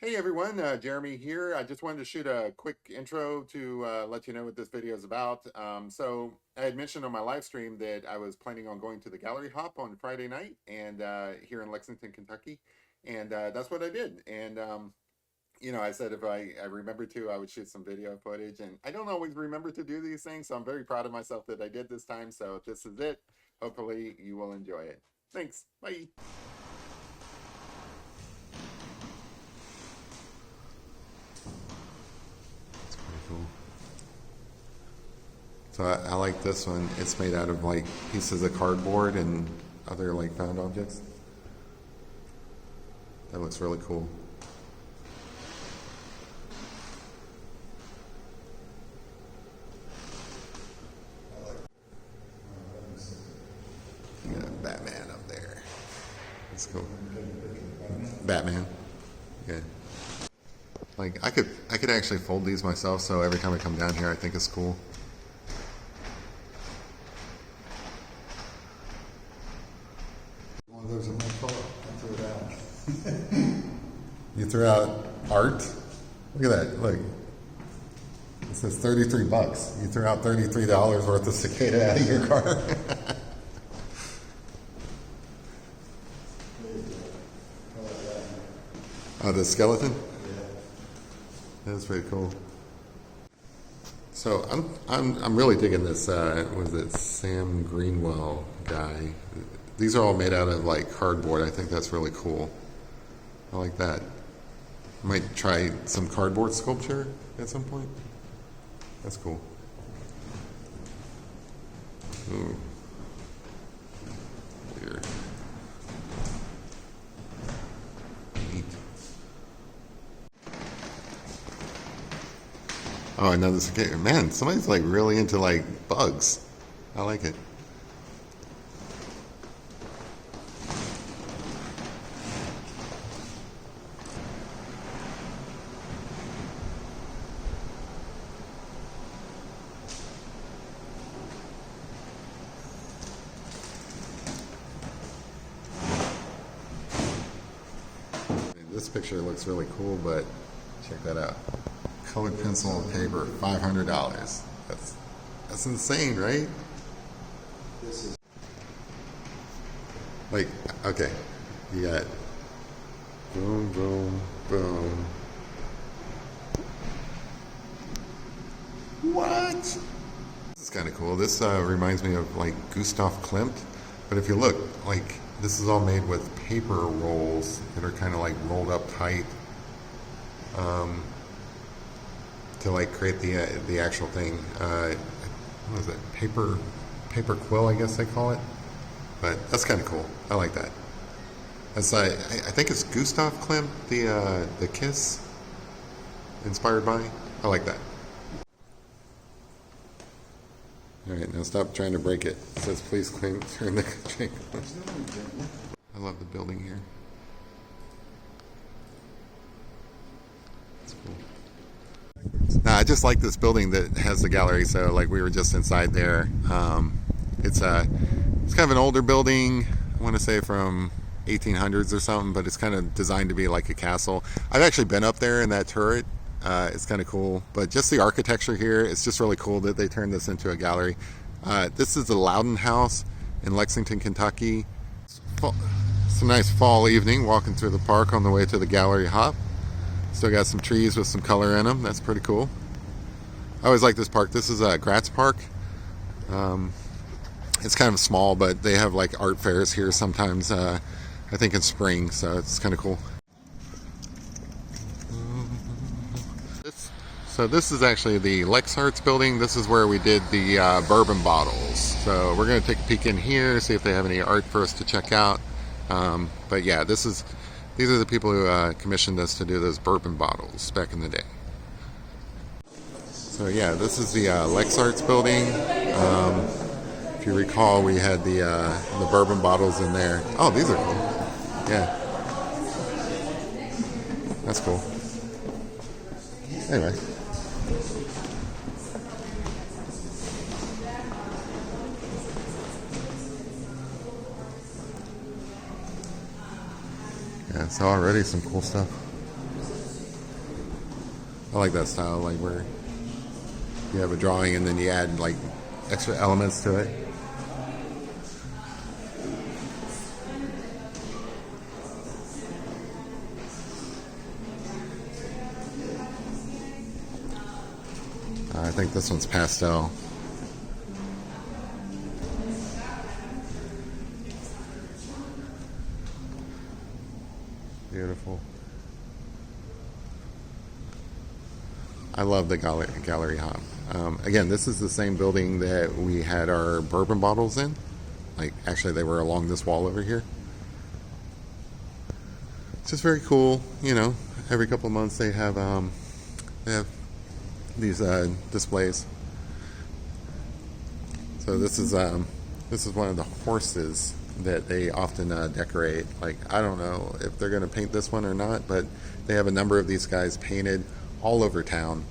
Hey everyone, Jeremy here. I just wanted to shoot a quick intro to let you know what this video is about. So I had mentioned on my live stream that I was planning on going to the gallery hop on Friday night and here in Lexington, Kentucky. And that's what I did. And I said if I remembered to, I would shoot some video footage. And I don't always remember to do these things, so I'm very proud of myself that I did this time. So this is it. Hopefully you will enjoy it. Thanks. Bye. That's pretty cool. So I like this one. It's made out of like pieces of cardboard and other like found objects. That looks really cool. You got Batman up there. That's cool. Batman. Yeah. Like I could actually fold these myself, so every time I come down here I think it's cool. One of those in my car. I threw it out. You threw out art? Look at that. Look. It says 33 bucks. You threw out $33 worth of cicada out of your car. Oh, the skeleton? That's pretty cool. So I'm really digging this. Was it Sam Greenwell guy? These are all made out of like cardboard. I think that's really cool. I like that. I might try some cardboard sculpture at some point. That's cool. Ooh. Weird. Neat. Oh, another cicada. Man, somebody's like really into like bugs. I like it. This picture looks really cool, but check that out. Colored pencil and paper, $500. That's insane, right? This is Like, okay, you got boom, boom, boom. What? This is kind of cool. This reminds me of like Gustav Klimt, but if you look, like this is all made with paper rolls that are kind of like rolled up tight to like create the actual thing. What is it? Paper quill, I guess they call it. But that's kind of cool. I like that. That's I think it's Gustav Klimt, the Kiss, inspired by. I like that. All right, now stop trying to break it. It says please turn the drink. I love the building here. It's cool. Now, I just like this building that has the gallery. So, like, we were just inside there. It's kind of an older building. I want to say from 1800s or something, but it's kind of designed to be like a castle. I've actually been up there in that turret. It's kind of cool, but just the architecture here, it's just really cool that they turned this into a gallery. This is the Loudon House in Lexington, Kentucky. It's a nice fall evening walking through the park on the way to the gallery hop. Still got some trees with some color in them. That's pretty cool. I always like this park. This is Gratz Park. It's kind of small, but they have like art fairs here sometimes, I think in spring, so it's kind of cool. So this is actually the LexArts building. This is where we did the bourbon bottles. So we're going to take a peek in here, see if they have any art for us to check out. But yeah, these are the people who commissioned us to do those bourbon bottles back in the day. So yeah, this is the LexArts building. If you recall, we had the bourbon bottles in there. Oh, these are cool. Yeah, that's cool. Anyway. Yeah, it's already some cool stuff. I like that style, like where you have a drawing and then you add like extra elements to it. I think this one's pastel. Beautiful. I love the Gallery HOP. Again, this is the same building that we had our bourbon bottles in. Like, actually, they were along this wall over here. It's just very cool. You know, every couple of months they have these displays. So this is one of the horses that they often decorate. Like, I don't know if they're going to paint this one or not, but they have a number of these guys painted all over town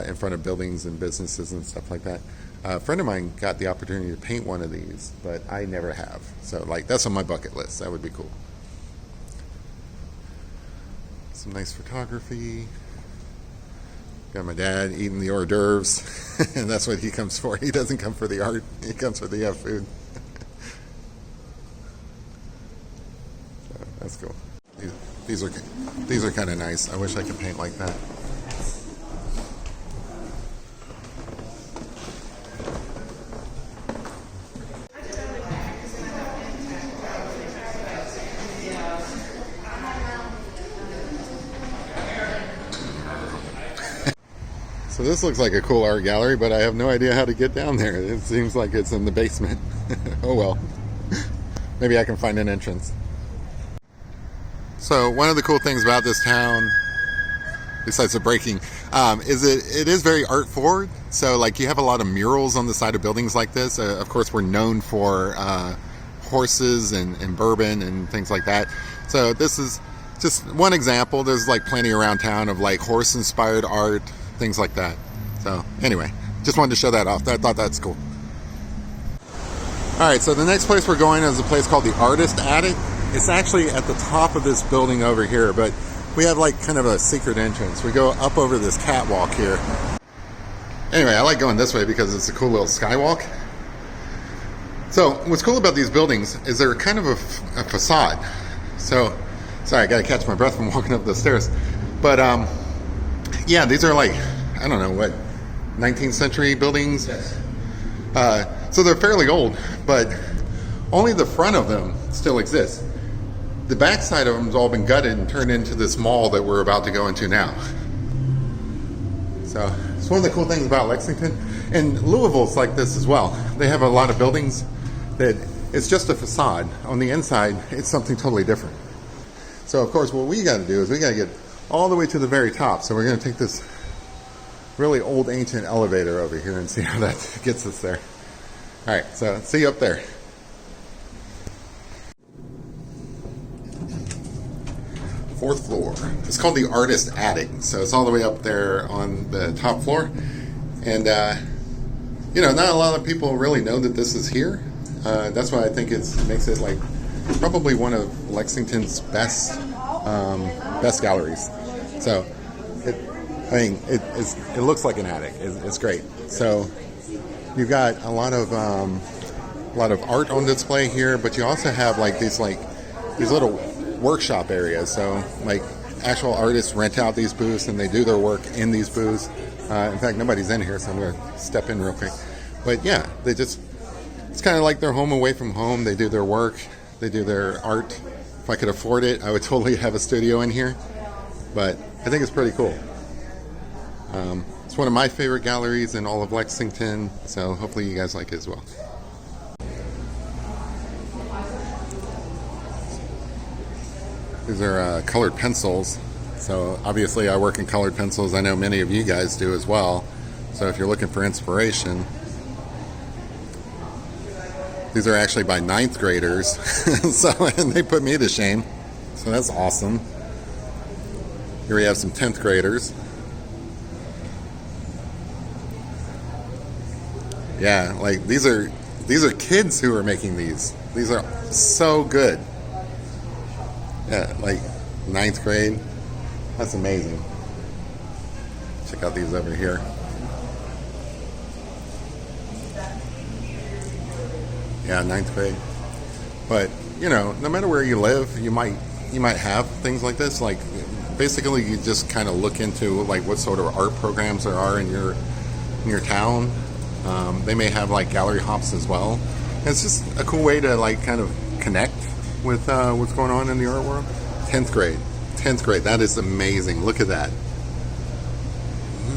in front of buildings and businesses and stuff like that. A friend of mine got the opportunity to paint one of these, but I never have. So, like, that's on my bucket list. That would be cool. Some nice photography. Got my dad eating the hors d'oeuvres, and that's what he comes for. He doesn't come for the art. He comes for the food. So, that's cool. These are kind of nice. I wish I could paint like that. So this looks like a cool art gallery, but I have no idea how to get down there. It seems like it's in the basement. Oh well. Maybe I can find an entrance. So one of the cool things about this town, besides the breaking, is it is very art forward. So like you have a lot of murals on the side of buildings like this. Of course, we're known for horses and bourbon and things like that. So this is just one example. There's like plenty around town of like horse-inspired art, things like that. So anyway, just wanted to show that off. I thought that's cool. All right, so the next place we're going is a place called the Artist Attic. It's actually at the top of this building over here, but we have like kind of a secret entrance. We go up over this catwalk here. Anyway, I like going this way because it's a cool little skywalk. So what's cool about these buildings is they're kind of a facade. So, sorry, I gotta catch my breath from walking up the stairs. But yeah, these are like, I don't know, what, 19th century buildings? Yes. So they're fairly old, but only the front of them still exists. The back side of them has all been gutted and turned into this mall that we're about to go into now. So it's one of the cool things about Lexington. And Louisville's like this as well. They have a lot of buildings that it's just a facade. On the inside, it's something totally different. So of course, what we got to do is we got to get all the way to the very top. So we're going to take this really old ancient elevator over here and see how that gets us there. All right, so see you up there. Fourth floor. It's called the Artist Attic. So it's all the way up there on the top floor. And, you know, not a lot of people really know that this is here. That's why I think it makes it like probably one of Lexington's best galleries. So, it looks like an attic. It's great. So, you've got a lot of art on display here, but you also have like these little workshop areas. So, like actual artists rent out these booths and they do their work in these booths. In fact, nobody's in here, so I'm going to step in real quick. But yeah, it's kind of like their home away from home. They do their work. They do their art. If I could afford it, I would totally have a studio in here. But I think it's pretty cool. It's one of my favorite galleries in all of Lexington, so hopefully you guys like it as well. These are colored pencils. So obviously I work in colored pencils. I know many of you guys do as well. So if you're looking for inspiration, these are actually by 9th graders. And they put me to shame. So that's awesome. Here we have some 10th graders. Yeah, like these are kids who are making these. These are so good. Yeah, like 9th grade. That's amazing. Check out these over here. Yeah, ninth grade. But you know, no matter where you live, you might have things like this. Like basically, you just kind of look into like what sort of art programs there are in your town. They may have like gallery hops as well. And it's just a cool way to like kind of connect with what's going on in the art world. 10th grade. That is amazing. Look at that.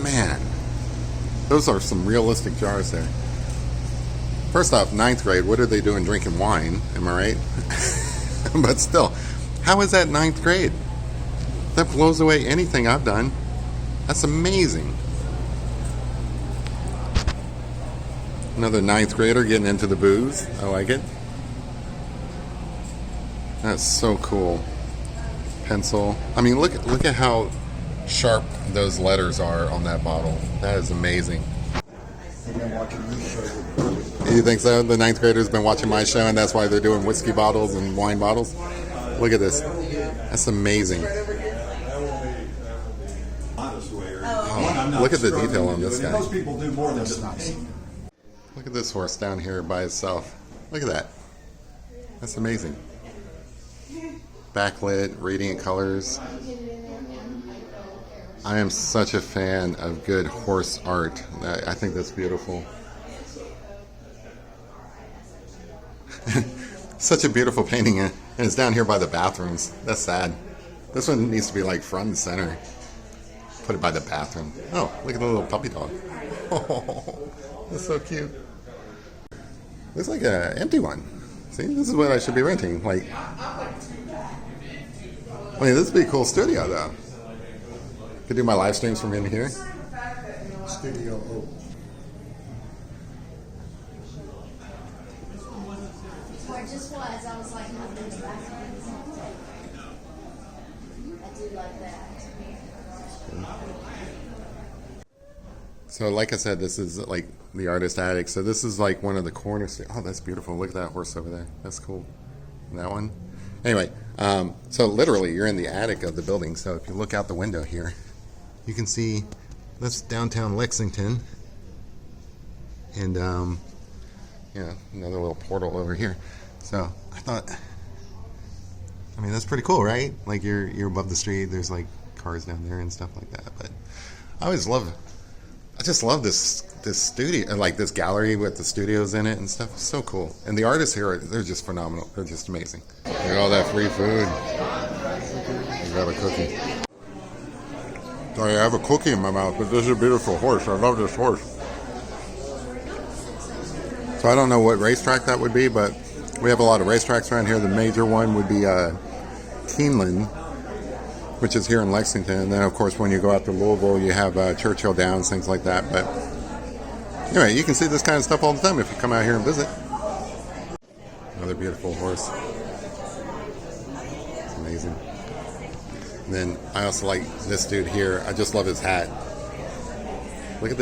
Man, those are some realistic jars there. First off, 9th grade, what are they doing drinking wine? Am I right? But still, how is that 9th grade? That blows away anything I've done. That's amazing. Another 9th grader getting into the booze. I like it. That's so cool. Pencil. I mean, look at how sharp those letters are on that bottle. That is amazing. I've been watching this show. You think so? The 9th graders been watching my show, and that's why they're doing whiskey bottles and wine bottles. Look at this. That's amazing. Oh, look at the detail on this guy. Most people do more than just nice. Look at this horse down here by itself. Look at that. That's amazing. Backlit, radiant colors. I am such a fan of good horse art. I think that's beautiful. Such a beautiful painting, and it's down here by the bathrooms. That's sad. This one needs to be like front and center. Put it by the bathroom. Oh, look at the little puppy dog. Oh, that's so cute. Looks like an empty one. See, this is what I should be renting. Like, I mean, this would be a cool studio, though. Could do my live streams from in here. Studio O. Or just was. I was like, nothing to back I do like that. So, like I said, this is like the artist attic. So this is like one of the corners. Oh, that's beautiful. Look at that horse over there. That's cool. And that one. Anyway, so literally you're in the attic of the building. So if you look out the window here, you can see that's downtown Lexington. And, yeah, another little portal over here. So I thought, I mean, that's pretty cool, right? Like you're above the street. There's like cars down there and stuff like that. But I just love this studio, like this gallery with the studios in it and stuff. It's so cool. And the artists here, they're just phenomenal. They're just amazing. Look at all that free food. You got a cookie. Sorry, I have a cookie in my mouth, but this is a beautiful horse. I love this horse. So I don't know what racetrack that would be, but we have a lot of racetracks around here. The major one would be Keeneland, which is here in Lexington. And then, of course, when you go out to Louisville, you have Churchill Downs, things like that. But anyway, you can see this kind of stuff all the time if you come out here and visit. Another beautiful horse. It's amazing. And then I also like this dude here. I just love his hat. Look at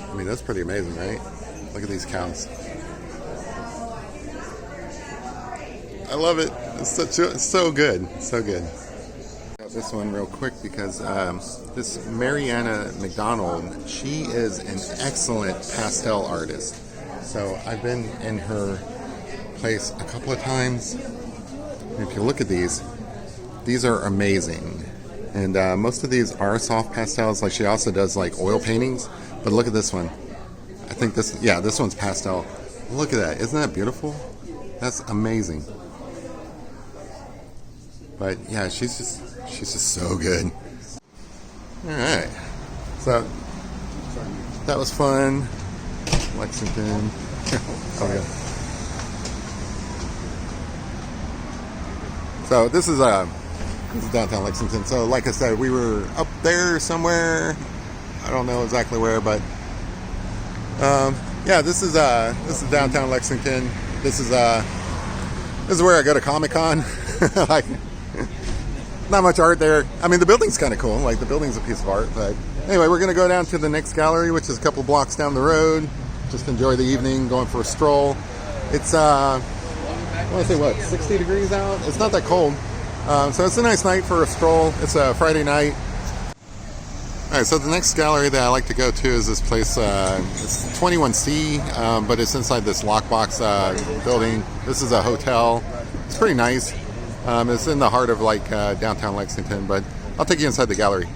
I mean, that's pretty amazing, right? Look at these cows. I love it. It's so good. So good. This one real quick because this Mariana McDonald, she is an excellent pastel artist. So I've been in her place a couple of times. And if you look at these are amazing. And most of these are soft pastels. Like she also does like oil paintings. But look at this one. I think this one's pastel. Look at that. Isn't that beautiful? That's amazing. But yeah, she's just so good. All right. So that was fun. Lexington. Oh yeah. So this is downtown Lexington. So like I said, we were up there somewhere. I don't know exactly where, but yeah, this is downtown Lexington. This is where I go to Comic-Con. Like, not much art there. I mean, the building's kind of cool. Like, the building's a piece of art. But anyway, we're gonna go down to the next gallery, which is a couple blocks down the road. Just enjoy the evening, going for a stroll. It's I want to say 60 degrees out. It's not that cold, so it's a nice night for a stroll. It's a Friday night. All right, so the next gallery that I like to go to is this place. It's 21C, but it's inside this lockbox building. This is a hotel. It's pretty nice. It's in the heart of like downtown Lexington, but I'll take you inside the gallery.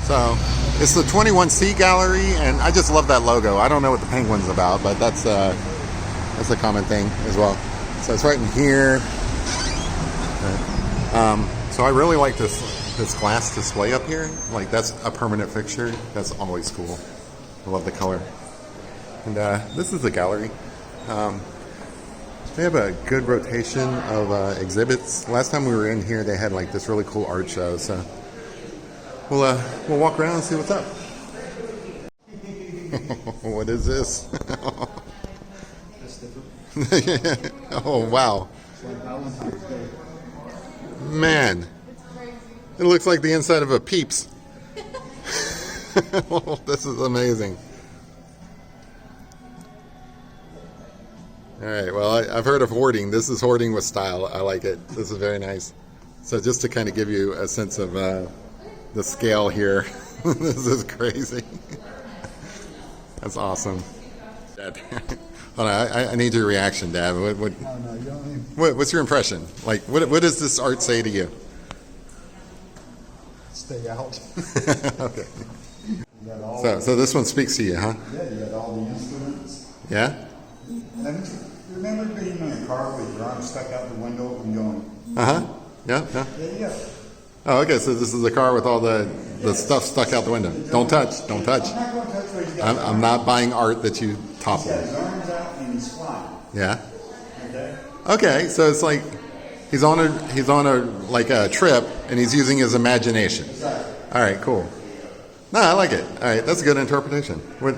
So it's the 21C gallery, and I just love that logo. I don't know what the penguin's about, but that's a common thing as well. So it's right in here. So I really like this glass display up here. Like, that's a permanent fixture. That's always cool. I love the color. And this is the gallery. They have a good rotation of exhibits. Last time we were in here, they had like this really cool art show. So we'll walk around and see what's up. What is this? Oh wow, man! It looks like the inside of a Peeps. Oh, this is amazing. All right, well, I've heard of hoarding. This is hoarding with style. I like it. This is very nice. So just to kind of give you a sense of the scale here, this is crazy. That's awesome. Dad, hold on, I need your reaction, Dad. What's your impression? Like, what does this art say to you? Stay out. Okay. So this one speaks to you, huh? Yeah, you got all the instruments. Yeah? And remember being in a car with your arm stuck out the window and going... Uh-huh. Yeah. There you go. Oh, okay, so this is a car with all the stuff stuck out the window. Don't touch. I'm not going to touch what he's got. I'm not buying art that you topple. He's got his arms out and he's flying. Yeah? Okay? Okay, so it's like he's on a like a trip and he's using his imagination. Exactly. All right, cool. No, I like it. All right, that's a good interpretation. What,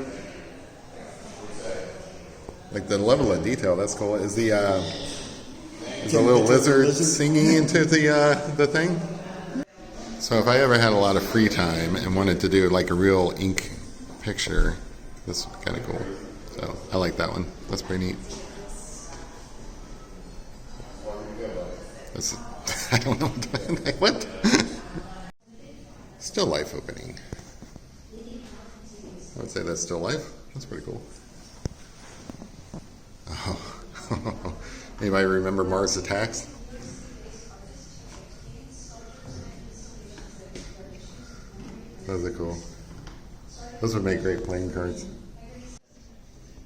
like the level of detail, that's cool. Is the little lizard singing into the thing? So if I ever had a lot of free time and wanted to do like a real ink picture, this would be kind of cool. So I like that one. That's pretty neat. That's, I don't know what. Still life opening. I would say that's still life. That's pretty cool. Oh. Anybody remember Mars Attacks? Those are cool. Those would make great playing cards.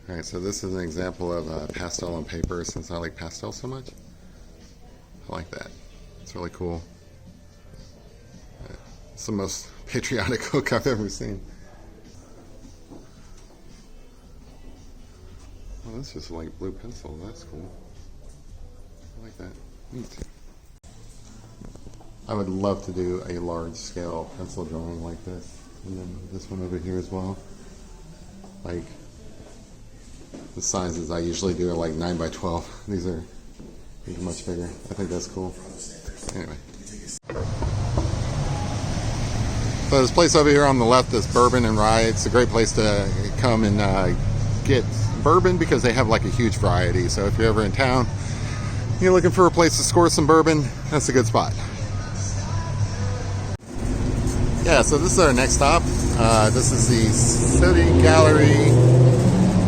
Alright, so this is an example of pastel on paper, since I like pastel so much. I like that. It's really cool. It's the most patriotic hook I've ever seen. Oh, that's just like blue pencil. That's cool. I like that. Neat. I would love to do a large scale pencil drawing like this. And then this one over here as well. Like, the sizes I usually do are like 9 by 12. These are much bigger. I think that's cool. Anyway. So this place over here on the left is Bourbon and Rye. It's a great place to come and get bourbon because they have like a huge variety. So if you're ever in town, you're looking for a place to score some bourbon, that's a good spot. Yeah, so this is our next stop. This is the City Gallery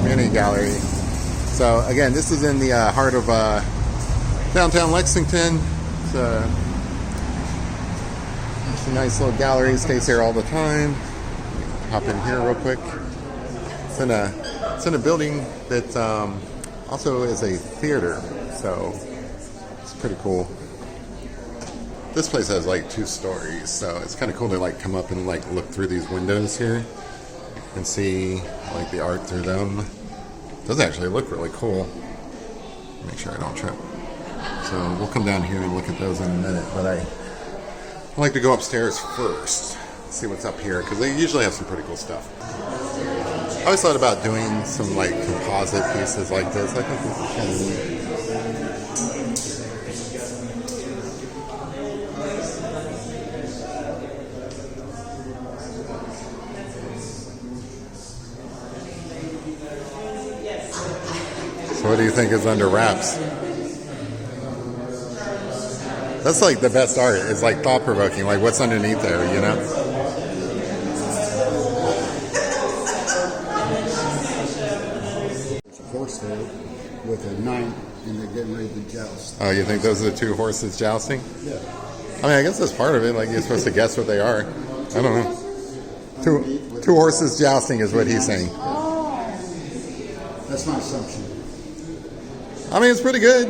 Mini Gallery. So again, this is in the heart of downtown Lexington. It's a nice little gallery. Stays here all the time. Hop in here real quick. It's in a building that also is a theater, so it's pretty cool. This place has like 2 stories, so it's kind of cool to like come up and like look through these windows here and see like the art through them. It does actually look really cool. Make sure I don't trip. So we'll come down here and look at those in a minute, but I like to go upstairs first, see what's up here, because they usually have some pretty cool stuff. I always thought about doing some like composite pieces like this. I think this is kind of neat. So what do you think is under wraps? That's like the best art. It's like thought-provoking, like what's underneath there, you know? with a knight, and they're getting ready to joust. Oh, you think those are the two horses jousting? Yeah. I mean, I guess that's part of it. Like, you're supposed to guess what they are. I don't know. Two horses jousting is what he's saying. That's my assumption. I mean, it's pretty good.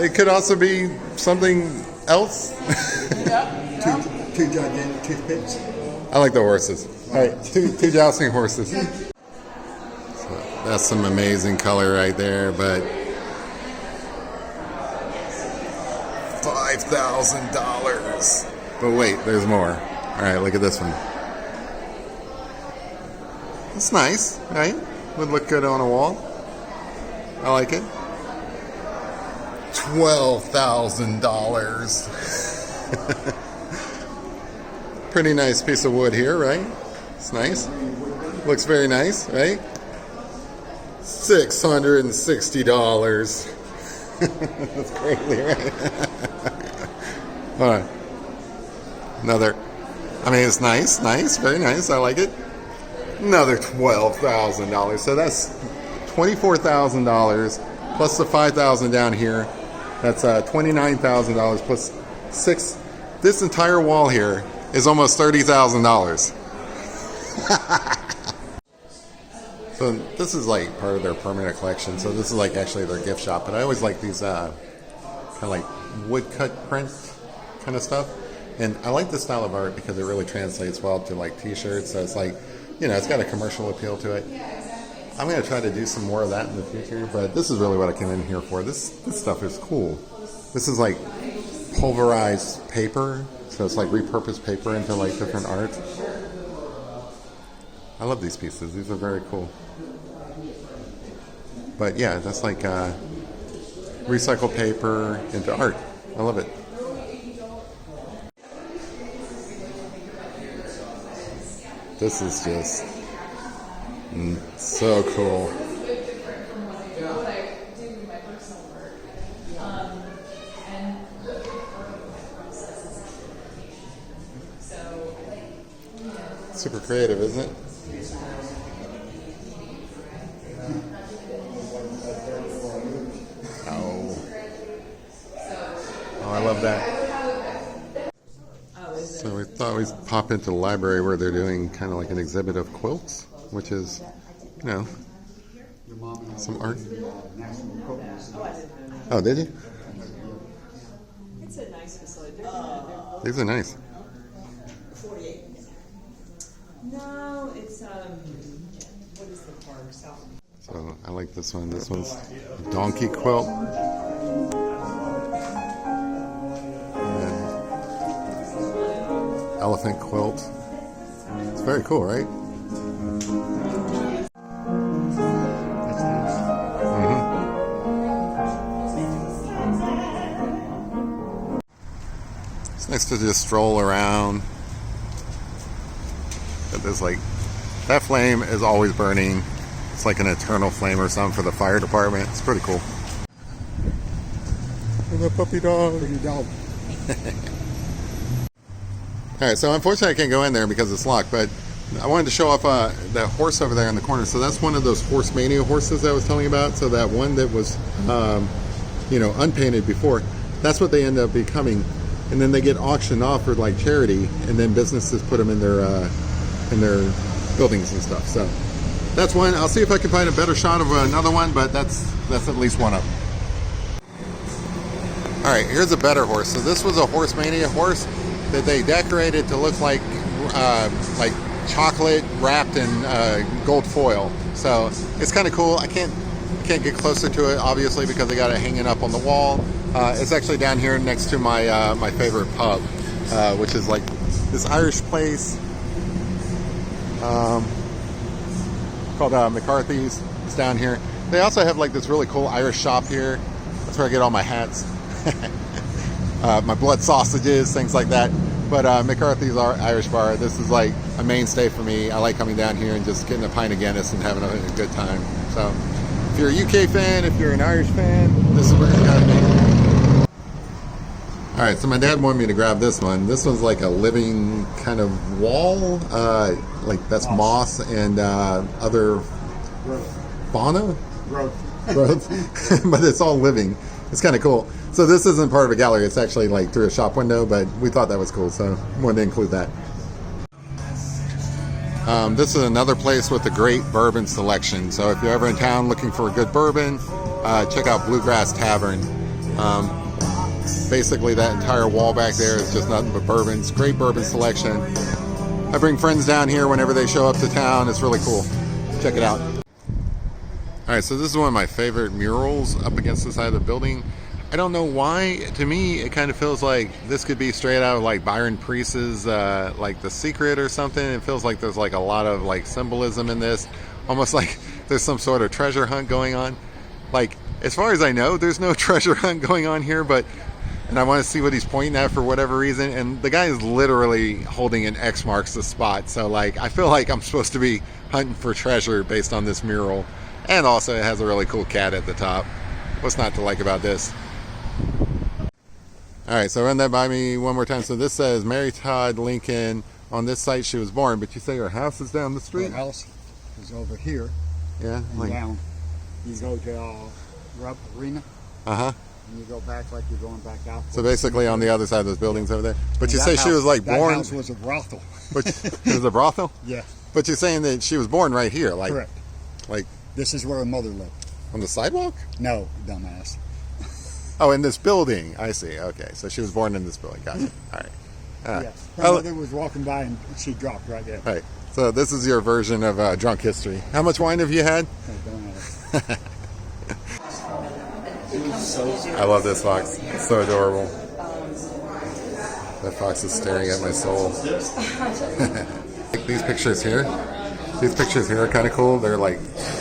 It could also be something else. Two gigantic toothpicks. I like the horses. All right, two jousting horses. So that's some amazing color right there, but $5,000. But wait, there's more. All right, look at this one. It's nice, right? Would look good on a wall. I like it. $12,000. Pretty nice piece of wood here, right? It's nice. Looks very nice, right? $660. That's crazy, right? All right. Another. I mean, it's nice, very nice. I like it. Another $12,000. So that's $24,000 plus the $5,000 down here. That's $29,000 plus six. This entire wall here is almost $30,000. So this is like part of their permanent collection. So this is like actually their gift shop. But I always like these kind of like woodcut print kind of stuff. And I like this style of art because it really translates well to like t-shirts. So it's like, you know, it's got a commercial appeal to it. I'm going to try to do some more of that in the future. But this is really what I came in here for. This stuff is cool. This is like pulverized paper. So it's like repurposed paper into like different art. I love these pieces. These are very cool. But yeah, that's like recycled paper into art. I love it. This is just so cool. Super creative, isn't it? Oh, I love that. So we thought we'd pop into the library where they're doing kind of like an exhibit of quilts, which is, you know, some art. Oh, did you? It's a nice facility. These are nice. 48. No, it's what is the park? South. So I like this one. This one's a donkey quilt. Elephant quilt. It's very cool, right? Mm-hmm. It's nice to just stroll around. But there's like, that flame is always burning. It's like an eternal flame or something for the fire department. It's pretty cool. And the puppy dog. Pretty dog. All right, so unfortunately I can't go in there because it's locked, but I wanted to show off that horse over there in the corner. So that's one of those Horse Mania horses I was telling you about. So that one that was, you know, unpainted before, that's what they end up becoming. And then they get auctioned off for like charity, and then businesses put them in their buildings and stuff. So that's one. I'll see if I can find a better shot of another one, but that's at least one of them. All right, here's a better horse. So this was a Horse Mania horse that they decorated to look like chocolate wrapped in gold foil. So it's kind of cool. I can't get closer to it obviously because I got it hanging up on the wall. It's actually down here next to my my favorite pub, which is like this Irish place called McCarthy's. It's down here. They also have like this really cool Irish shop here. That's where I get all my hats. My blood sausages, things like that. But McCarthy's Irish bar, this is like a mainstay for me. I like coming down here and just getting a pint of Guinness and having a good time. So if you're a UK fan, if you're an Irish fan, this is where you gotta be. All right, so my dad wanted me to grab this one. This one's like a living kind of wall, like that's moss and other Growth. fauna. Growth. growth, but it's all living. It's kind of cool. So this isn't part of a gallery. It's actually like through a shop window, but we thought that was cool, so wanted to include that. This is another place with a great bourbon selection. So if you're ever in town looking for a good bourbon, check out Bluegrass Tavern. Basically that entire wall back there is just nothing but bourbons. Great bourbon selection. I bring friends down here whenever they show up to town. It's really cool. Check it out. Alright, so this is one of my favorite murals up against the side of the building. I don't know why. To me, it kind of feels like this could be straight out of like Byron Priest's like The Secret or something. It feels like there's like a lot of like symbolism in this. Almost like there's some sort of treasure hunt going on. Like, as far as I know, there's no treasure hunt going on here, and I want to see what he's pointing at for whatever reason. And the guy is literally holding an X marks the spot. So like, I feel like I'm supposed to be hunting for treasure based on this mural. And also it has a really cool cat at the top. What's not to like about this? Alright, so run that by me one more time. So this says Mary Todd Lincoln, on this site she was born, but you say her house is down the street? Her house is over here. Yeah. And Like, down. You go to Rupp Arena. uh-huh. And you go back like you're going back out. So basically on the other side of those buildings over there. But And you that say she house- was like born. That house was a brothel. But it was a brothel? Yeah, But you're saying that she was born right here, like correct. like This is where her mother lived. on the sidewalk? No, dumbass. Oh, in this building. I see. Okay, so she was born in this building. Gotcha. All right. Yeah. Her Oh, mother was walking by and she dropped right there. right. So this is your version of drunk history. How much wine have you had? Oh, dumbass. I love this fox. It's so adorable. That fox is staring at my soul. These pictures here. These pictures here are kind of cool. They're like,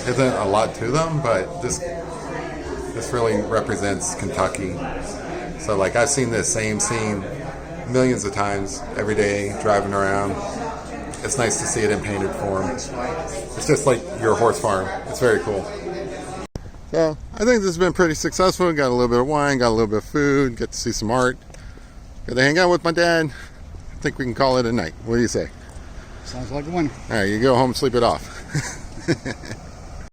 isn't a lot to them, but this really represents Kentucky. So like, I've seen this same scene millions of times every day driving around. It's nice to see it in painted form. It's just like your horse farm. It's very cool. So I think this has been pretty successful. Got a little bit of wine, got a little bit of food, get to see some art. Got to hang out with my dad. I think we can call it a night. What do you say? Sounds like a winner. All right, you go home, sleep it off.